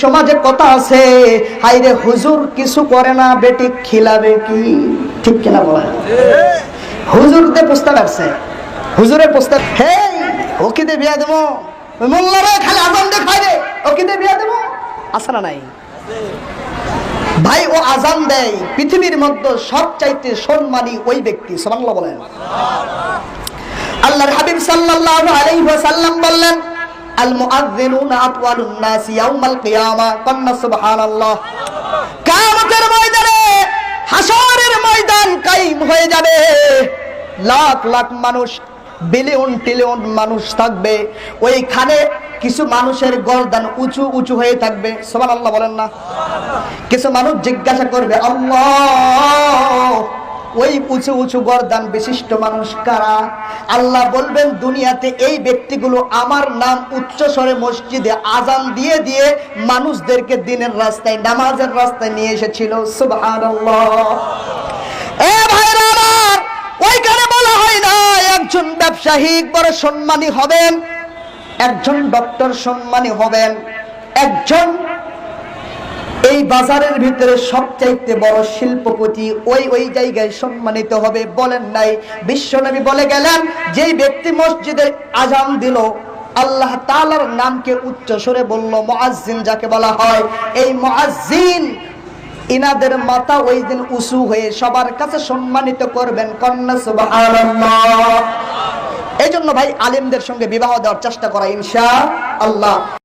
সমাজে কথা আছে, হাইরে হুজুর কিছু করে না, বেটি খিলাবে কি? ঠিক কিনা বলা? হুজুরদের প্রস্তাব আসছে, হুজুরের প্রস্তাব, হে ওকে দিয়ে বিয়া দেবো, মোল্লারে খালি আজান দিয়ে খাই রে, ওকে দিয়ে বিয়া দেবো, আছে না নাই? ভাই ও আজান দেয়, পৃথিবীর মধ্যে সবচাইতে সম্মানী ওই ব্যক্তি, সুবহানাল্লাহ বলেন। আল্লাহর হাবিব সাল্লাল্লাহু আলাইহি ওয়াসাল্লাম বললেন, আল মুআযযিনুনা আতওয়ালুন নাস ইয়াউমাল কিয়ামা, কন্না সুবহানাল্লাহ। কিয়ামতের ময়দানে, হাসরের ময়দান কায়েম হয়ে যাবে, লাখ লাখ মানুষ, বিলিয়ন ট্রিলিয়ন মানুষ থাকবে, ওইখানে কিছু মানুষের গর্দান উঁচু উঁচু হয়ে থাকবে, সুবহানাল্লাহ বলেন না? কিছু মানুষ জিজ্ঞাসা করবে, আল্লাহ ওই উঁচু উঁচু গর্দান বিশিষ্ট মানুষ কারা? আল্লাহ বলবেন, দুনিয়াতে এই ব্যক্তিগুলো আমার নাম উচ্চ স্বরে মসজিদে আজান দিয়ে দিয়ে মানুষদেরকে দিনের রাস্তায়, নামাজের রাস্তায় নিয়ে এসেছিল, সুবহানাল্লাহ। এ ভাইরা আমার, ওইখানে বলা হয় না একজন ব্যবসায়ী বড় সম্মানী হবেন, একজন ডক্টর সম্মানী হবেন, একজন এই বাজারের ভিতরে সবচাইতে বড় শিল্পপতি ওই ওই জায়গায় সম্মানিত হবে, বলেন নাই? বিশ্বনবী বলে গেলেন, যেই ব্যক্তি মসজিদে আজান দিল, আল্লাহ তাআলার নামকে উচ্চ স্বরে বলল, মুয়াজ্জিন যাকে বলা হয়, এই মুয়াজ্জিন ইনাদের মাথা ওই দিন উঁচু হয়ে সবার কাছে সম্মানিত করবেন, কন্না সুবহানাল্লাহ। এই জন্য ভাই আলেমদের সঙ্গে বিবাহ দেওয়ার চেষ্টা করা ইনশাআল্লাহ।